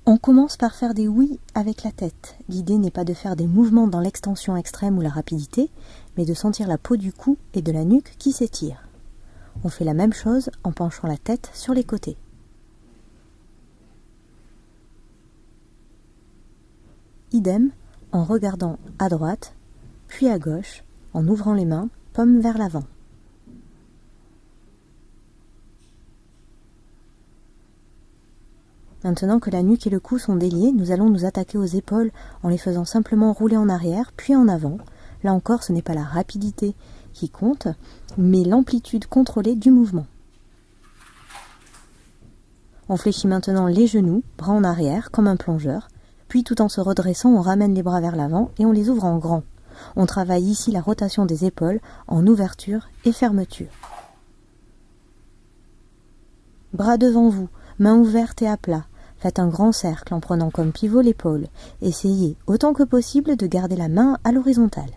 On commence par faire des oui avec la tête. L'idée n'est pas de faire des mouvements dans l'extension extrême ou la rapidité, mais de sentir la peau du cou et de la nuque qui s'étire. On fait la même chose en penchant la tête sur les côtés. Idem en regardant à droite, puis à gauche, en ouvrant les mains, paume vers l'avant. Maintenant que la nuque et le cou sont déliés, nous allons nous attaquer aux épaules en les faisant simplement rouler en arrière, puis en avant. Là encore, ce n'est pas la rapidité qui compte, mais l'amplitude contrôlée du mouvement. On fléchit maintenant les genoux, bras en arrière, comme un plongeur, puis tout en se redressant, on ramène les bras vers l'avant et on les ouvre en grand. On travaille ici la rotation des épaules en ouverture et fermeture. Bras devant vous, mains ouvertes et à plat. Faites un grand cercle en prenant comme pivot l'épaule. Essayez autant que possible de garder la main à l'horizontale.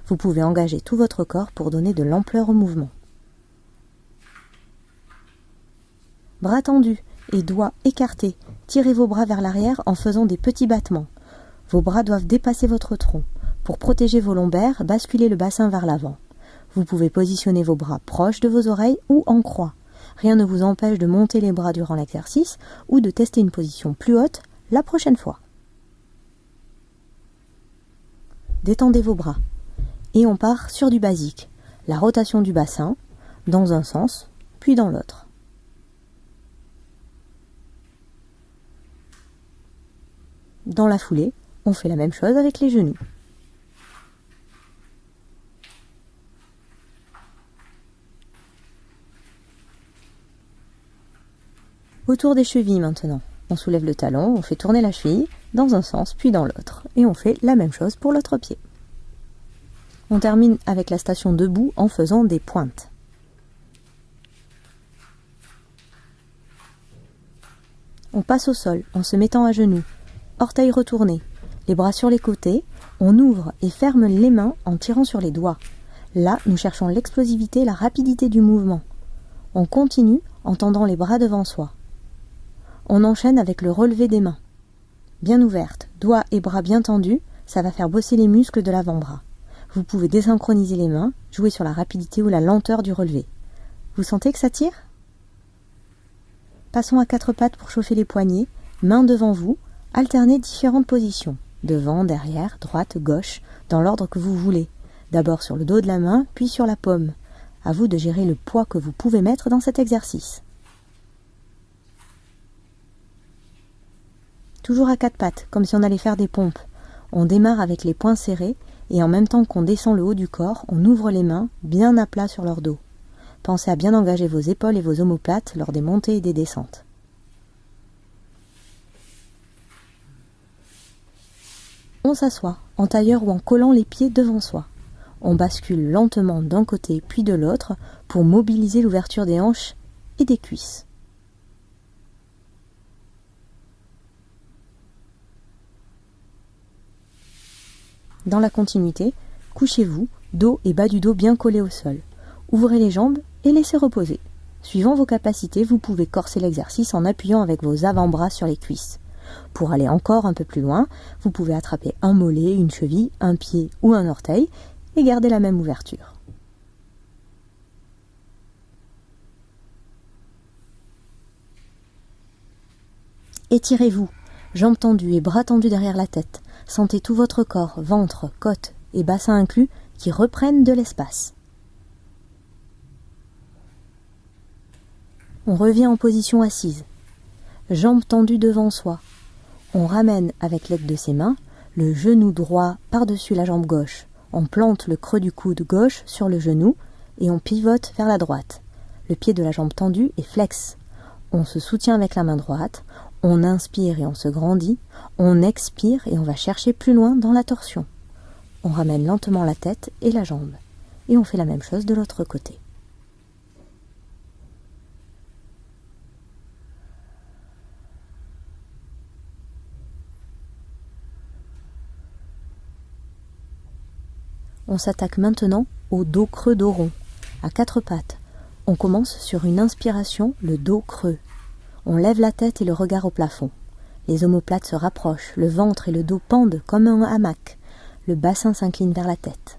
Vous pouvez engager tout votre corps pour donner de l'ampleur au mouvement. Bras tendus et doigts écartés. Tirez vos bras vers l'arrière en faisant des petits battements. Vos bras doivent dépasser votre tronc. Pour protéger vos lombaires, basculez le bassin vers l'avant. Vous pouvez positionner vos bras proches de vos oreilles ou en croix. Rien ne vous empêche de monter les bras durant l'exercice ou de tester une position plus haute la prochaine fois. Détendez vos bras. Et on part sur du basique. La rotation du bassin, dans un sens, puis dans l'autre. Dans la foulée, on fait la même chose avec les genoux. Autour des chevilles maintenant. On soulève le talon, on fait tourner la cheville dans un sens puis dans l'autre. Et on fait la même chose pour l'autre pied. On termine avec la station debout en faisant des pointes. On passe au sol en se mettant à genoux, orteils retournés, les bras sur les côtés, on ouvre et ferme les mains en tirant sur les doigts. Là, nous cherchons l'explosivité et la rapidité du mouvement. On continue en tendant les bras devant soi. On enchaîne avec le relevé des mains. Bien ouvertes, doigts et bras bien tendus, ça va faire bosser les muscles de l'avant-bras. Vous pouvez désynchroniser les mains, jouer sur la rapidité ou la lenteur du relevé. Vous sentez que ça tire ? Passons à quatre pattes pour chauffer les poignets, mains devant vous, alternez différentes positions, devant, derrière, droite, gauche, dans l'ordre que vous voulez. D'abord sur le dos de la main, puis sur la paume. À vous de gérer le poids que vous pouvez mettre dans cet exercice. Toujours à quatre pattes, comme si on allait faire des pompes. On démarre avec les poings serrés et en même temps qu'on descend le haut du corps, on ouvre les mains bien à plat sur leur dos. Pensez à bien engager vos épaules et vos omoplates lors des montées et des descentes. On s'assoit, en tailleur ou en collant les pieds devant soi. On bascule lentement d'un côté puis de l'autre pour mobiliser l'ouverture des hanches et des cuisses. Dans la continuité, couchez-vous, dos et bas du dos bien collés au sol. Ouvrez les jambes et laissez reposer. Suivant vos capacités, vous pouvez corser l'exercice en appuyant avec vos avant-bras sur les cuisses. Pour aller encore un peu plus loin, vous pouvez attraper un mollet, une cheville, un pied ou un orteil et garder la même ouverture. Étirez-vous, jambes tendues et bras tendus derrière la tête. Sentez tout votre corps, ventre, côte et bassin inclus qui reprennent de l'espace. On revient en position assise. Jambes tendues devant soi. On ramène avec l'aide de ses mains le genou droit par-dessus la jambe gauche. On plante le creux du coude gauche sur le genou et on pivote vers la droite. Le pied de la jambe tendue est flex. On se soutient avec la main droite. On inspire et on se grandit. On expire et on va chercher plus loin dans la torsion. On ramène lentement la tête et la jambe. Et on fait la même chose de l'autre côté. On s'attaque maintenant au dos creux dos rond, à quatre pattes. On commence sur une inspiration, le dos creux. On lève la tête et le regard au plafond. Les omoplates se rapprochent, le ventre et le dos pendent comme un hamac. Le bassin s'incline vers la tête.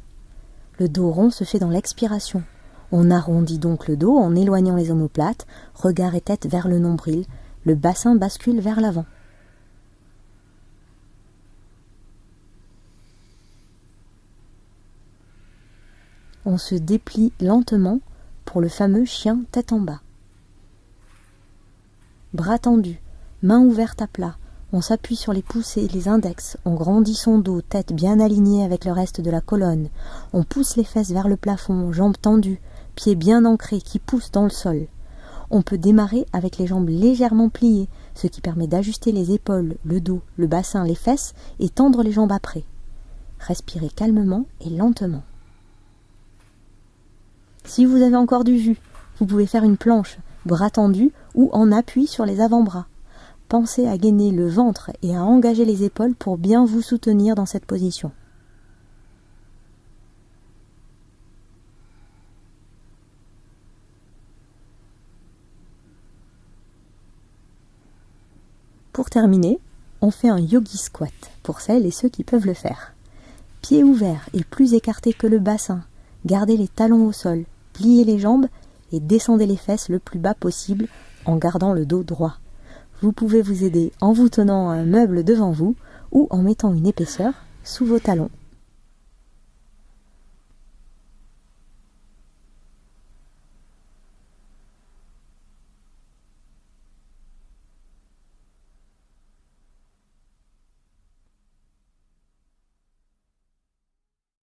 Le dos rond se fait dans l'expiration. On arrondit donc le dos en éloignant les omoplates, regard et tête vers le nombril. Le bassin bascule vers l'avant. On se déplie lentement pour le fameux chien tête en bas. Bras tendus, mains ouvertes à plat, on s'appuie sur les pouces et les index, on grandit son dos, tête bien alignée avec le reste de la colonne, on pousse les fesses vers le plafond, jambes tendues, pieds bien ancrés qui poussent dans le sol. On peut démarrer avec les jambes légèrement pliées, ce qui permet d'ajuster les épaules, le dos, le bassin, les fesses et tendre les jambes après. Respirez calmement et lentement. Si vous avez encore du jus, vous pouvez faire une planche, bras tendus ou en appui sur les avant-bras. Pensez à gainer le ventre et à engager les épaules pour bien vous soutenir dans cette position. Pour terminer, on fait un yogi squat pour celles et ceux qui peuvent le faire. Pieds ouverts et plus écartés que le bassin, gardez les talons au sol, pliez les jambes et descendez les fesses le plus bas possible en gardant le dos droit. Vous pouvez vous aider en vous tenant à un meuble devant vous ou en mettant une épaisseur sous vos talons.